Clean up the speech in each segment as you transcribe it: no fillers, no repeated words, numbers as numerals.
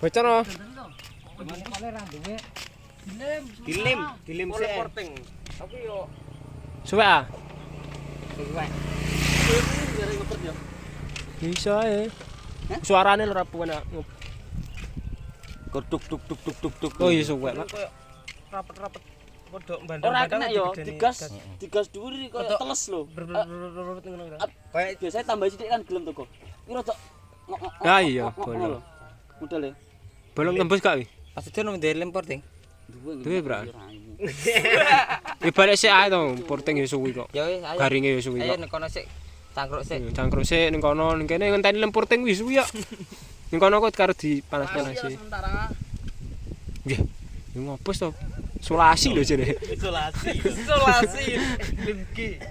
Bocor. Dilim sik. Tapi yo Suwe ah. suwe. Bisa suarane lho rapuan. Duk duk duk duk duk duk. Oh iya suwe, Pak. Koyo rapet-rapet kodok bandang-bandang. Ora kena yo digas dhuwur koyo teles lho. Kayak biasa tambah sithik kan gelem toko. Iki rada Ya iya, bolong. Modele. Bolong tembus gak wi? Pas itu nang delem porting. Duwe, Bro. Ya balik sik ae to, porting ya suwi kok. Ya wis ayo. Garinge ya suwi Ayo kok. nek kono sik cangkruk sik. Cangkruk sik ning kono, ning kene ngenteni lem porting wis suwi ya. Ning kono kok karo dipanas-panasi. Sementara. Nggih. Ya ngopos to. Isolasi lho jene. Isolasi. Limki.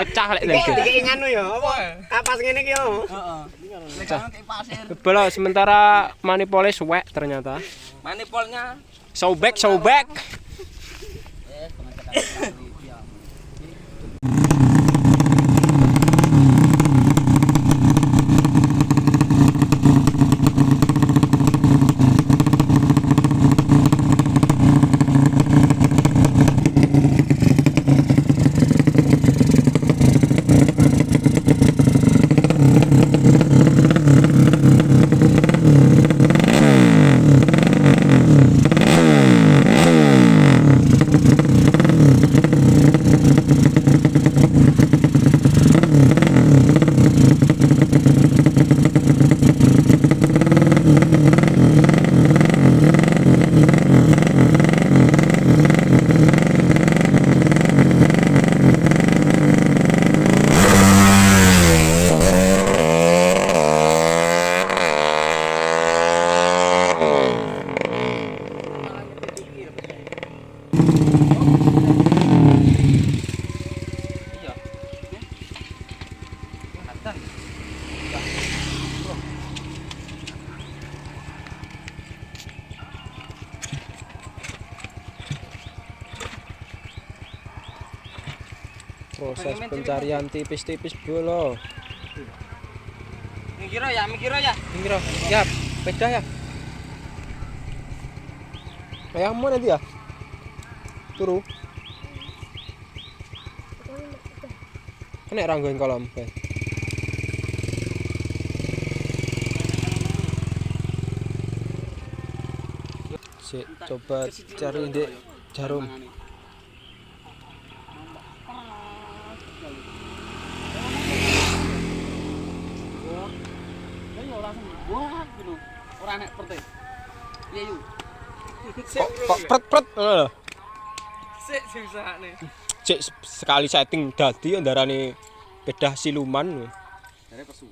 Pecah lek lagi. Iki nganu ya, apa? Kapas ngene iki yo. Heeh. Lekan kayak pasir. Bola sementara manipole suwek ternyata. Manipolnya Sobek. Proses pencarian tipis-tipis bolo. mikir ya. Pinggir. Ya, peda ya. Ayahmu nanti ya? Turu. Kena ranggoin kolam. Sik, coba cari di jarum. Wah, gitu. Ora nek perte. Iya yu. Kok pret ngono lho. Sik usahane. Cek sekali setting dadi ndarane bedah siluman. Dari pesu.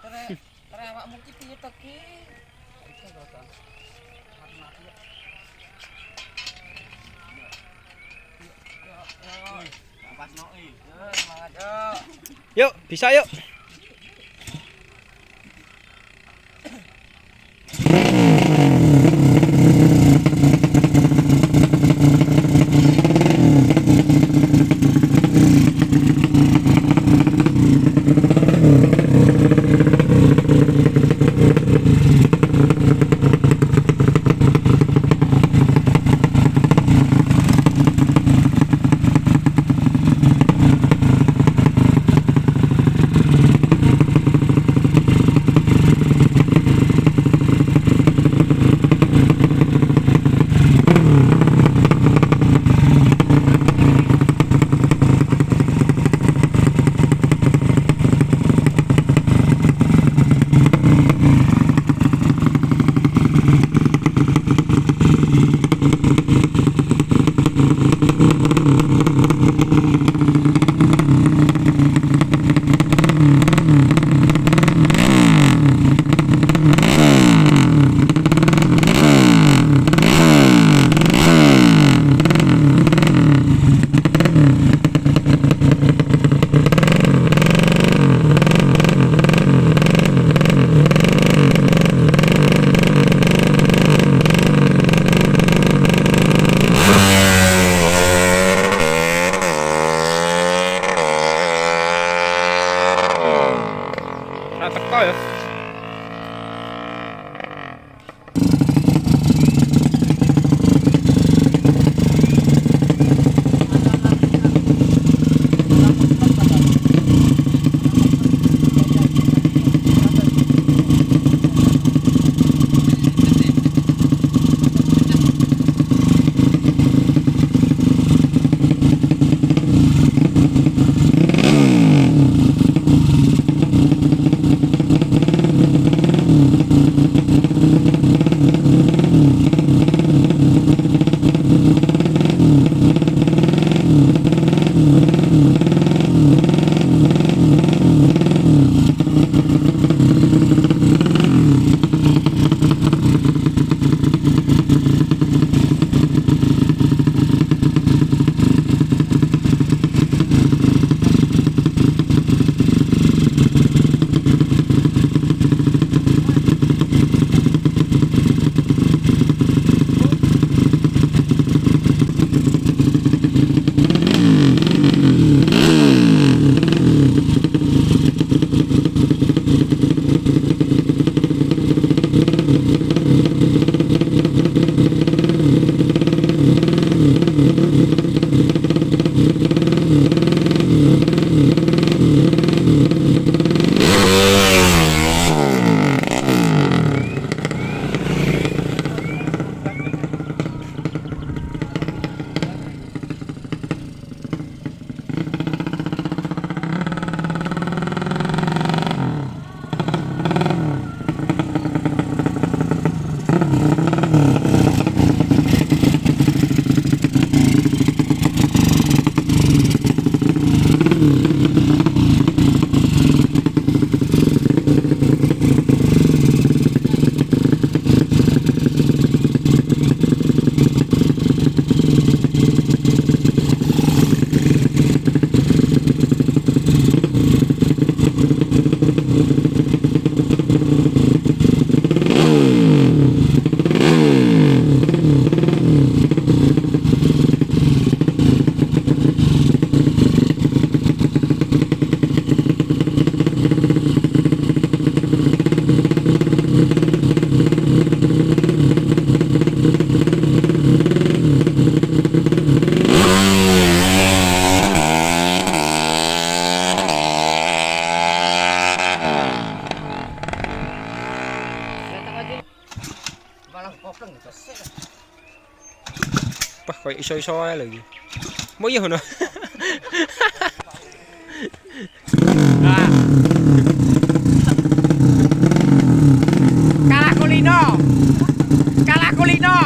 Tere awakmu ki piye to ki? Yuk, bisa yuk. Teko ya. Pah, koyo iso-iso ae lagi. Mau iya ngono. Ah. Kalah kulino.